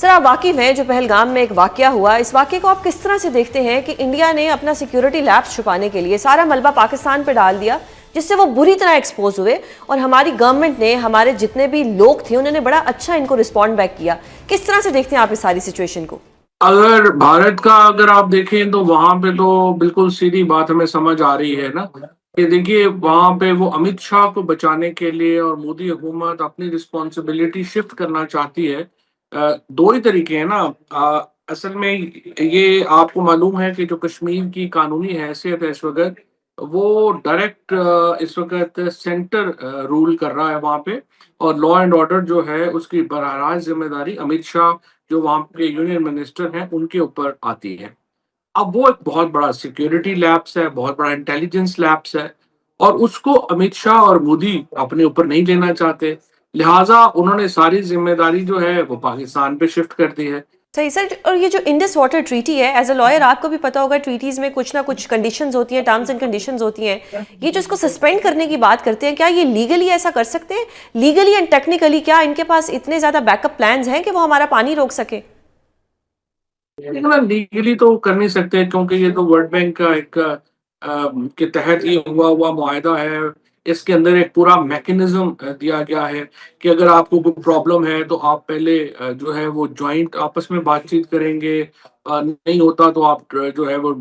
سر آپ واقف ہیں جو پہلگام میں ایک واقعہ ہوا، اس واقعے کو آپ کس طرح سے دیکھتے ہیں کہ انڈیا نے اپنا سیکیورٹی لیپس چھپانے کے لیے سارا ملبہ پاکستان پہ ڈال دیا جس سے وہ بری طرح ایکسپوز ہوئے، اور ہماری گورنمنٹ نے، ہمارے جتنے بھی لوگ تھے انہوں نے بڑا اچھا ان کو رسپونڈ بیک کیا. کس طرح سے دیکھتے ہیں آپ اس ساری سچویشن کو؟ اگر بھارت کا اگر آپ دیکھیں تو وہاں پہ تو بالکل سیدھی بات ہمیں سمجھ آ رہی ہے نا کہ دیکھیے وہاں پہ وہ امت شاہ کو بچانے کے لیے اور مودی حکومت اپنی رسپانسبلٹی شفٹ کرنا چاہتی ہے. دو ہی طریقے ہیں نا. اصل میں یہ آپ کو معلوم ہے کہ جو کشمیر کی قانونی حیثیت ہے اس وقت وہ ڈائریکٹ اس وقت سینٹر رول کر رہا ہے وہاں پہ، اور لا اینڈ آرڈر جو ہے اس کی براہ راست ذمہ داری امت شاہ جو وہاں کے یونین منسٹر ہیں ان کے اوپر آتی ہے. اب وہ ایک بہت بڑا سیکیورٹی لیپس ہے، بہت بڑا انٹیلیجنس لیپس ہے، اور اس کو امت شاہ اور مودی اپنے اوپر نہیں لینا چاہتے، لہٰذا انہوں نے ساری ذمہ داری جو ہے وہ پاکستان پہ شفٹ کر دی ہے. صحیح سر. اور یہ جو انڈس واٹر ٹریٹی ہے، ایز اے لائر آپ کو بھی پتا ہوگا ٹریٹیز میں کچھ نہ کچھ کنڈیشنز ہوتی ہیں، ٹرمز اینڈ کنڈیشنز ہوتی ہیں. یہ جو اس کو سسپینڈ کرنے کی بات کرتے ہیں، کیا یہ لیگلی ایسا کر سکتے ہیں؟ لیگلی اینڈ ٹیکنیکلی کیا ان کے پاس اتنے زیادہ بیک اپ پلانز ہیں کہ وہ ہمارا پانی روک سکے؟ لیگلی تو کر نہیں سکتے کیونکہ یہ تو ورلڈ بینک کا ایک کے تحت یہ ہوا معاہدہ ہے. اس کے اندر ایک پورا میکنزم دیا گیا ہے کہ اگر آپ کو کوئی پرابلم ہے تو آپ پہلے جو ہے وہ جوائنٹ آپس میں بات چیت کریں گے، نہیں ہوتا تو آپ جو ہے وہ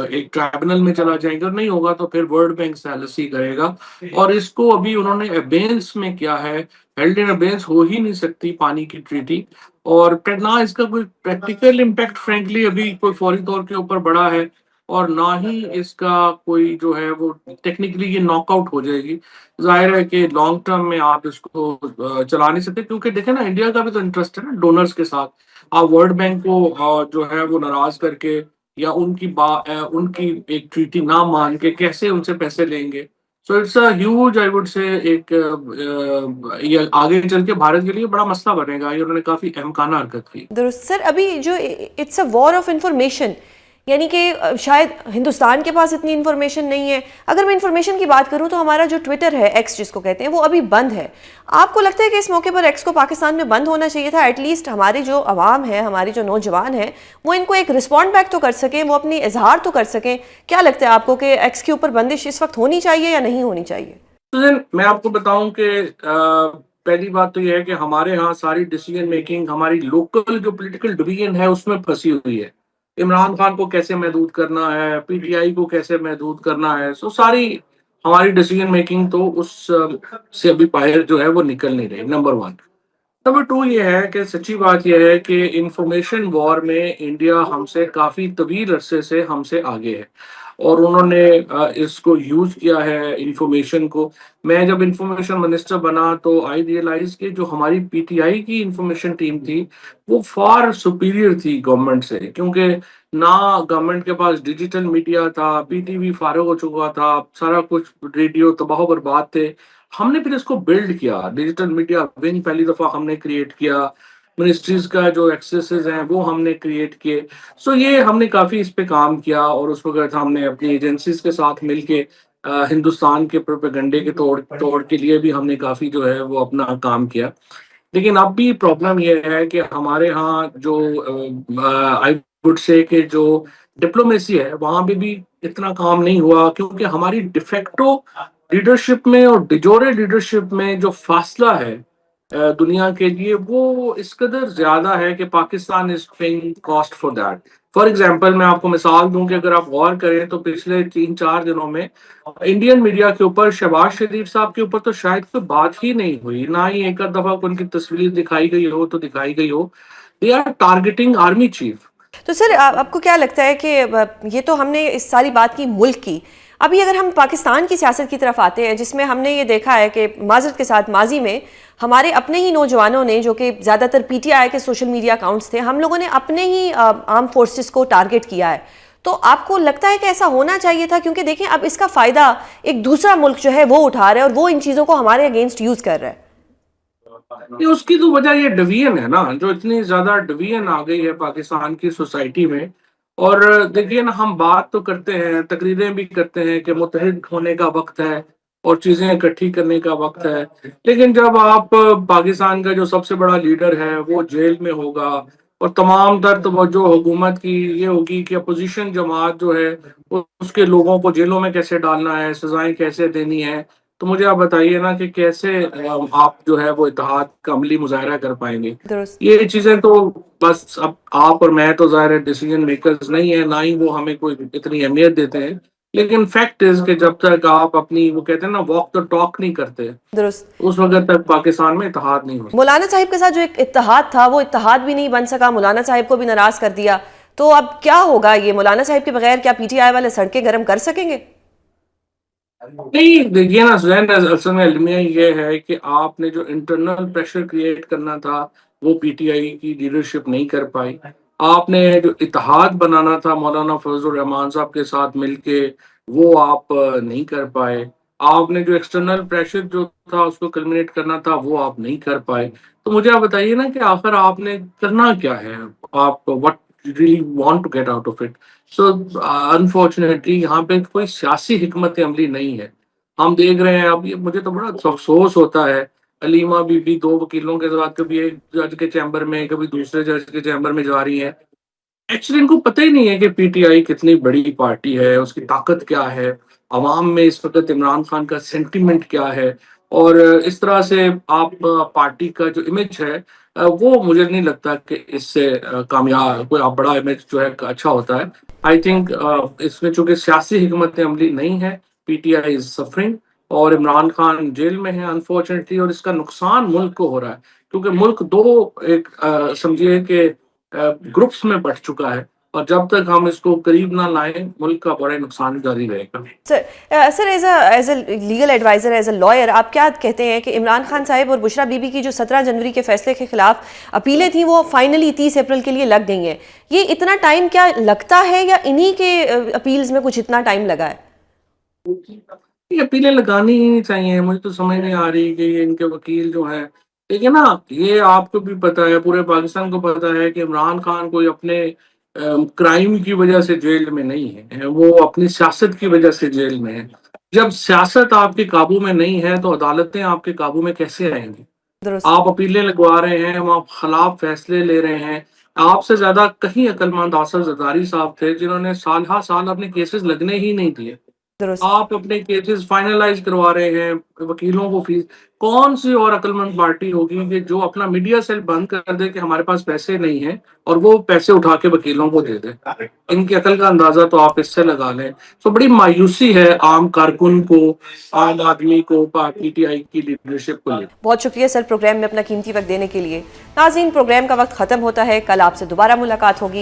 ایک ٹرائبونل میں چلا جائیں گے، اور نہیں ہوگا تو پھر ورلڈ بینک سیلسی کرے گا. اور اس کو ابھی انہوں نے ابینس میں کیا ہے، ہیلڈ ان ابینس ہو ہی نہیں سکتی پانی کی ٹریٹی، اور نہ اس کا کوئی پریکٹیکل امپیکٹ فرینکلی ابھی کوئی فوری طور کے اوپر بڑا ہے، اور نہ ہی اس کا کوئی جو ہے وہ ٹیکنیکلی یہ ناک آؤٹ ہو جائے گی. ظاہر ہے کہ لانگ ٹرم میں آپ اس کو چلا نہیں سکتے، کیونکہ دیکھیں نا انڈیا کا بھی تو انٹرسٹ ہے نا ڈونرز کے ساتھ. آپ ورلڈ بینک کو جو ہے وہ ناراض کر کے یا ان کی ایک ٹریٹی نہ مان کے کیسے ان سے پیسے لیں گے؟ So it's a huge I would سے ایک یہ آگے چل کے بھارت کے لیے بڑا مسئلہ بنے گا. یہ انہوں نے کافی احمقانہ حرکت کی. درست سر. ابھی جو it's a war of information, یعنی کہ شاید ہندوستان کے پاس اتنی انفارمیشن نہیں ہے. اگر میں انفارمیشن کی بات کروں تو ہمارا جو ٹویٹر ہے، ایکس جس کو کہتے ہیں، وہ ابھی بند ہے. آپ کو لگتا ہے کہ اس موقع پر ایکس کو پاکستان میں بند ہونا چاہیے تھا؟ ایٹ لیسٹ ہماری جو عوام ہے، ہماری جو نوجوان ہیں، وہ ان کو ایک رسپونڈ بیک تو کر سکیں، وہ اپنی اظہار تو کر سکیں. کیا لگتا ہے آپ کو کہ ایکس کے اوپر بندش اس وقت ہونی چاہیے یا نہیں ہونی چاہیے؟ میں آپ کو بتاؤں کہ پہلی بات تو یہ ہے کہ ہمارے ہاں ساری ڈیسیجن میکنگ ہماری لوکل جو پولیٹیکل ڈویژن ہے اس میں پھنسی ہوئی ہے. عمران خان کو کیسے محدود کرنا ہے، پی ٹی آئی کو کیسے محدود کرنا ہے، سو ساری ہماری ڈیسیجن میکنگ تو اس سے ابھی باہر جو ہے وہ نکل نہیں رہی. Number one. نمبر ٹو یہ ہے کہ سچی بات یہ ہے کہ انفارمیشن وار میں انڈیا ہم سے کافی طویل عرصے سے ہم سے آگے ہے، اور انہوں نے اس کو یوز کیا ہے انفارمیشن کو. میں جب انفارمیشن منسٹر بنا تو آئی ریئلائز کہ جو ہماری پی ٹی آئی کی انفارمیشن ٹیم تھی وہ فار سپیریئر تھی گورنمنٹ سے، کیونکہ نہ گورنمنٹ کے پاس ڈیجیٹل میڈیا تھا، پی ٹی وی فارغ ہو چکا تھا، سارا کچھ ریڈیو تباہ و برباد تھے. ہم نے پھر اس کو بلڈ کیا، ڈیجیٹل میڈیا ونگ پہلی دفعہ ہم نے کریٹ کیا، منسٹریز کا جو ایکسیسز ہیں وہ ہم نے کریٹ کیے. سو یہ ہم نے کافی اس پہ کام کیا، اور اس وقت ہم نے اپنی ایجنسیز کے ساتھ مل کے ہندوستان کے پروپیگنڈے کے توڑ کے لیے بھی ہم نے کافی جو ہے وہ اپنا کام کیا. لیکن اب بھی پرابلم یہ ہے کہ ہمارے ہاں جو آئی وڈ سے کہ جو ڈپلومیسی ہے وہاں پہ بھی اتنا کام نہیں ہوا، کیونکہ ہماری ڈیفیکٹو لیڈرشپ میں اور ڈیجورے لیڈرشپ میں جو فاصلہ ہے دنیا کے لیے وہ اس قدر زیادہ ہے کہ Pakistan is paying cost for that. For example میں آپ کو مثال دوں کہ اگر آپ غور کریں تو پچھلے 3-4 دنوں میں انڈین میڈیا کے اوپر شہباز شریف صاحب کے اوپر تو شاید کوئی بات ہی نہیں ہوئی، نہ ہی ایک آدھ دفعہ ان کی تصویر دکھائی گئی ہو تو دکھائی گئی ہو. They are targeting army chief. تو سر آپ کو کیا لگتا ہے کہ یہ تو ہم نے اس ساری بات کی ملک کی، ابھی اگر ہم پاکستان کی سیاست کی طرف آتے ہیں جس میں ہم نے یہ دیکھا ہے کہ معذرت کے ساتھ ماضی میں ہمارے اپنے ہی نوجوانوں نے، جو کہ زیادہ تر پی ٹی آئی کے سوشل میڈیا اکاؤنٹس تھے، ہم لوگوں نے اپنے ہی آرم فورسز کو ٹارگٹ کیا ہے. تو آپ کو لگتا ہے کہ ایسا ہونا چاہیے تھا؟ کیونکہ دیکھیں اب اس کا فائدہ ایک دوسرا ملک جو ہے وہ اٹھا رہا ہے، اور وہ ان چیزوں کو ہمارے اگینسٹ یوز کر رہا ہے. اس کی تو وجہ یہ ڈویژن ہے نا، جو اتنی زیادہ ڈویژن آ گئی ہے پاکستان کی سوسائٹی میں. اور دیکھیے نا، ہم بات تو کرتے ہیں، تقریریں بھی کرتے ہیں کہ متحد ہونے کا وقت ہے اور چیزیں اکٹھی کرنے کا وقت ہے، لیکن جب آپ پاکستان کا جو سب سے بڑا لیڈر ہے وہ جیل میں ہوگا، اور تمام تر توجہ حکومت کی یہ ہوگی کہ اپوزیشن جماعت جو ہے اس کے لوگوں کو جیلوں میں کیسے ڈالنا ہے، سزائیں کیسے دینی ہے. تو مجھے آپ بتائیے نا کہ کیسے آپ جو ہے وہ اتحاد کا عملی مظاہرہ کر پائیں گے. درست. یہ چیزیں تو بس اب آپ اور میں تو ظاہر ڈیسیجن میکرز نہیں ہیں، نہ ہی وہ ہمیں کوئی اتنی اہمیت دیتے ہیں، لیکن فیکٹ از کہ جب تک آپ اپنی وہ کہتے ہیں نا واک دا ٹاک نہیں کرتے درست. اس وقت تک پاکستان میں اتحاد نہیں ہو سکتا. مولانا صاحب کے ساتھ جو ایک اتحاد تھا وہ اتحاد بھی نہیں بن سکا، مولانا صاحب کو بھی ناراض کر دیا، تو اب کیا ہوگا؟ یہ مولانا صاحب کے بغیر کیا پی ٹی آئی والے سڑکیں گرم کر سکیں گے؟ نہیں دیکھیے نا زین، اصل میں المیہ یہ ہے کہ آپ نے جو انٹرنل پریشر کریٹ کرنا تھا وہ پی ٹی آئی کی لیڈرشپ نہیں کر پائی. آپ نے جو اتحاد بنانا تھا مولانا فضل الرحمان صاحب کے ساتھ مل کے وہ آپ نہیں کر پائے. آپ نے جو ایکسٹرنل پریشر جو تھا اس کو کلمنیٹ کرنا تھا وہ آپ نہیں کر پائے. تو مجھے آپ بتائیے نا کہ آخر آپ نے کرنا کیا ہے، آپ what really want to get out of it. So unfortunately یہاں پہ کوئی سیاسی حکمت عملی نہیں ہے. ہم دیکھ رہے ہیں اب، یہ مجھے تو بڑا افسوس ہوتا ہے، علیمہ بی بی 2 وکیلوں کے ساتھ کبھی ایک جج کے چیمبر میں کبھی دوسرے جج کے چیمبر میں جا رہی ہیں. ایکچولی ان کو پتہ ہی نہیں ہے کہ پی ٹی آئی کتنی بڑی پارٹی ہے، اس کی طاقت کیا ہے، عوام میں اس وقت عمران خان کا سینٹیمنٹ کیا ہے، اور اس طرح سے آپ پارٹی کا جو امیج ہے وہ مجھے نہیں لگتا کہ اس سے کامیاب کوئی بڑا امیج جو ہے اچھا ہوتا ہے. آئی تھنک اس میں چونکہ سیاسی حکمت عملی نہیں ہے، P T I is suffering, اور عمران خان جیل میں ہے انفارچونیٹلی، اور اس کا نقصان ملک کو ہو رہا ہے کیونکہ ملک دو ایک سمجھیے کہ گروپس میں بٹ چکا ہے، اور جب تک ہم اس کو قریب نہ لائیں ملک کا بڑا نقصان جاری رہے گا. Sir as a legal advisor, as a lawyer, آپ کیا کہتے ہیں کہ عمران خان صاحب اور بشرا بی بی کی جو 17 جنوری کے فیصلے کے خلاف اپیلیں تھیں وہ فائنلی 30 اپریل کے لیے لگ گئی ہیں، یہ اتنا ٹائم کیا لگتا ہے یا انہی کے اپیلز میں کچھ اتنا ٹائم لگا ہے؟ یہ اپیلیں لگانی ہی نہیں چاہیے. مجھے تو سمجھ نہیں آ رہی کہ یہ ان کے وکیل جو ہیں، دیکھیے نا، یہ آپ کو بھی پتا ہے، پورے پاکستان کو پتا ہے کہ عمران خان کوئی اپنے کرائم کی وجہ سے جیل میں نہیں ہے، وہ اپنی سیاست کی وجہ سے جیل میں ہے. جب سیاست آپ کے قابو میں نہیں ہے تو عدالتیں آپ کے قابو میں کیسے آئیں گی؟ درست. آپ اپیلیں لگوا رہے ہیں، آپ خلاف فیصلے لے رہے ہیں. آپ سے زیادہ کہیں عقل مند آصف زرداری صاحب تھے جنہوں نے سال ہا سال اپنے کیسز لگنے ہی نہیں دیے. درست. آپ اپنے کیسز فائنلائز کروا رہے ہیں، وکیلوں کو فیس. کون سی اور عقل مند پارٹی ہوگی کہ جو اپنا میڈیا سیل بند کر دے کہ ہمارے پاس پیسے نہیں ہیں اور وہ پیسے اٹھا کے وکیلوں کو دے دے؟ ان کی عقل کا اندازہ تو آپ اس سے لگا لیں. تو بڑی مایوسی ہے عام کارکن کو، عام آدمی کو پی ٹی آئی کی لیڈرشپ کو لے. بہت شکریہ سر پروگرام میں اپنا قیمتی وقت دینے کے لیے. ناظرین، پروگرام کا وقت ختم ہوتا ہے، کل آپ سے دوبارہ ملاقات ہوگی.